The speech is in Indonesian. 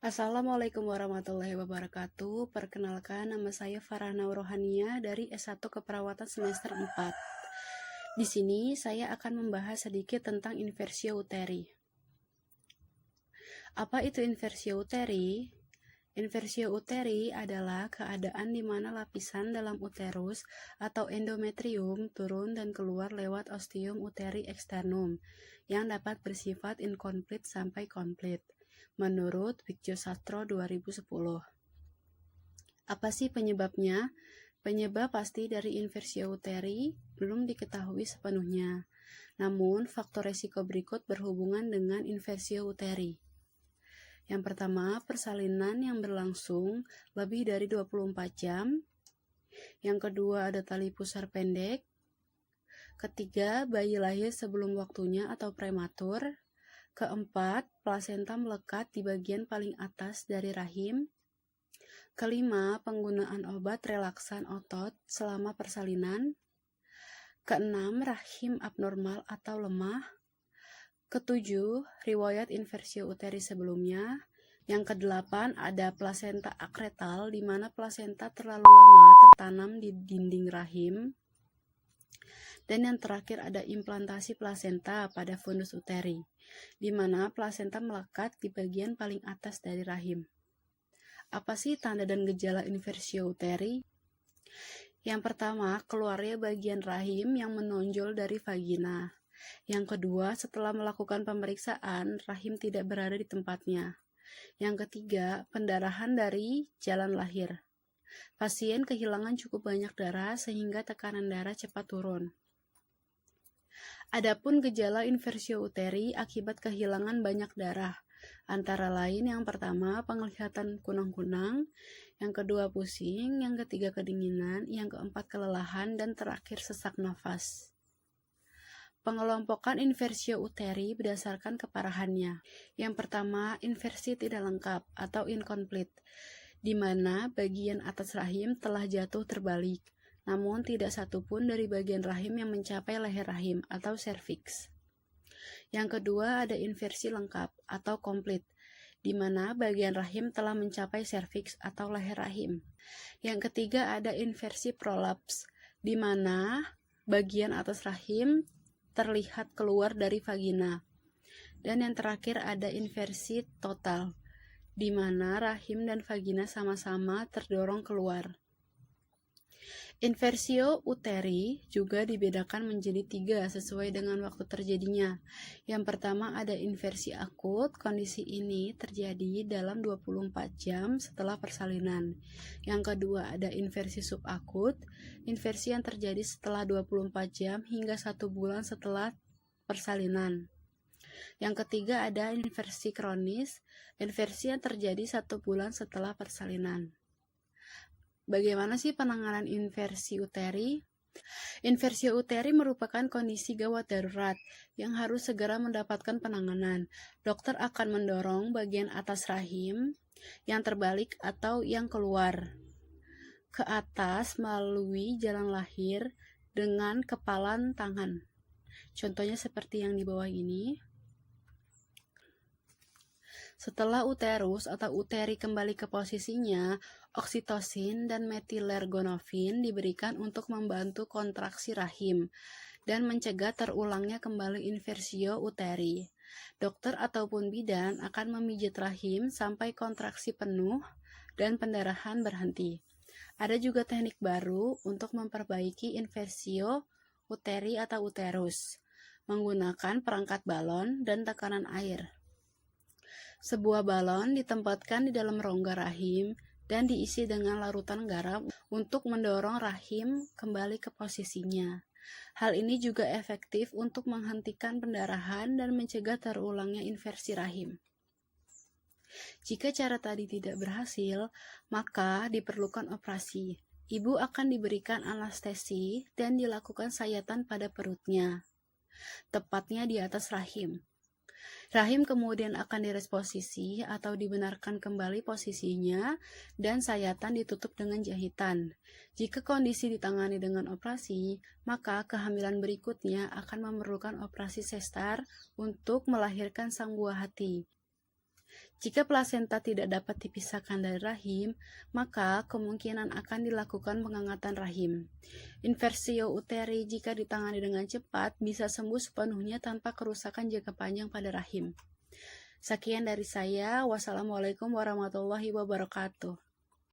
Assalamualaikum warahmatullahi wabarakatuh. Perkenalkan, nama saya Farhana Rohania dari S1 Keperawatan semester 4. Di sini saya akan membahas sedikit tentang inversio uteri. Apa itu inversio uteri? Inversio uteri adalah keadaan di mana lapisan dalam uterus atau endometrium turun dan keluar lewat ostium uteri externum yang dapat bersifat inkomplit sampai komplit, menurut Widyosastro 2010. Apa sih penyebabnya? Penyebab pasti dari inversio uteri belum diketahui sepenuhnya. Namun, faktor resiko berikut berhubungan dengan inversio uteri. Yang pertama, persalinan yang berlangsung lebih dari 24 jam. Yang kedua, ada tali pusar pendek. Ketiga, bayi lahir sebelum waktunya atau prematur. Keempat, plasenta melekat di bagian paling atas dari rahim. Kelima, penggunaan obat relaksan otot selama persalinan. Keenam, rahim abnormal atau lemah. Ketujuh, riwayat inversio uteri sebelumnya. Yang kedelapan, ada plasenta akretal di mana plasenta terlalu lama tertanam di dinding rahim. Dan yang terakhir ada implantasi plasenta pada fundus uteri, di mana plasenta melekat di bagian paling atas dari rahim. Apa sih tanda dan gejala inversio uteri? Yang pertama, keluarnya bagian rahim yang menonjol dari vagina. Yang kedua, setelah melakukan pemeriksaan, rahim tidak berada di tempatnya. Yang ketiga, pendarahan dari jalan lahir. Pasien kehilangan cukup banyak darah sehingga tekanan darah cepat turun. Adapun gejala inversio uteri akibat kehilangan banyak darah, antara lain yang pertama penglihatan kunang-kunang, yang kedua pusing, yang ketiga kedinginan, yang keempat kelelahan, dan terakhir sesak nafas. Pengelompokan inversio uteri berdasarkan keparahannya. Yang pertama, inversi tidak lengkap atau incomplete, di mana bagian atas rahim telah jatuh terbalik, namun tidak satupun dari bagian rahim yang mencapai leher rahim atau serviks. Yang kedua, ada inversi lengkap atau komplit, di mana bagian rahim telah mencapai serviks atau leher rahim. Yang ketiga, ada inversi prolaps, di mana bagian atas rahim terlihat keluar dari vagina. Dan yang terakhir ada inversi total, di mana rahim dan vagina sama-sama terdorong keluar. Inversio uteri juga dibedakan menjadi 3 sesuai dengan waktu terjadinya. Yang pertama ada inversi akut, kondisi ini terjadi dalam 24 jam setelah persalinan. Yang kedua ada inversi subakut, inversi yang terjadi setelah 24 jam hingga 1 bulan setelah persalinan. Yang ketiga ada inversi kronis, inversi yang terjadi 1 bulan setelah persalinan. Bagaimana sih penanganan inversi uteri? Inversio uteri merupakan kondisi gawat darurat yang harus segera mendapatkan penanganan. Dokter akan mendorong bagian atas rahim yang terbalik atau yang keluar ke atas melalui jalan lahir dengan kepalan tangan. Contohnya seperti yang di bawah ini. Setelah uterus atau uteri kembali ke posisinya, oksitosin dan metilergonofin diberikan untuk membantu kontraksi rahim dan mencegah terulangnya kembali inversio uteri. Dokter ataupun bidan akan memijit rahim sampai kontraksi penuh dan pendarahan berhenti. Ada juga teknik baru untuk memperbaiki inversio uteri atau uterus, menggunakan perangkat balon dan tekanan air. Sebuah balon ditempatkan di dalam rongga rahim dan diisi dengan larutan garam untuk mendorong rahim kembali ke posisinya. Hal ini juga efektif untuk menghentikan pendarahan dan mencegah terulangnya inversi rahim. Jika cara tadi tidak berhasil, maka diperlukan operasi. Ibu akan diberikan anestesi dan dilakukan sayatan pada perutnya, tepatnya di atas rahim. Rahim kemudian akan diresposisi atau dibenarkan kembali posisinya dan sayatan ditutup dengan jahitan. Jika kondisi ditangani dengan operasi, maka kehamilan berikutnya akan memerlukan operasi sesar untuk melahirkan sang buah hati. Jika plasenta tidak dapat dipisahkan dari rahim, maka kemungkinan akan dilakukan pengangkatan rahim. Inversio uteri jika ditangani dengan cepat bisa sembuh sepenuhnya tanpa kerusakan jangka panjang pada rahim. Sekian dari saya. Wassalamualaikum warahmatullahi wabarakatuh.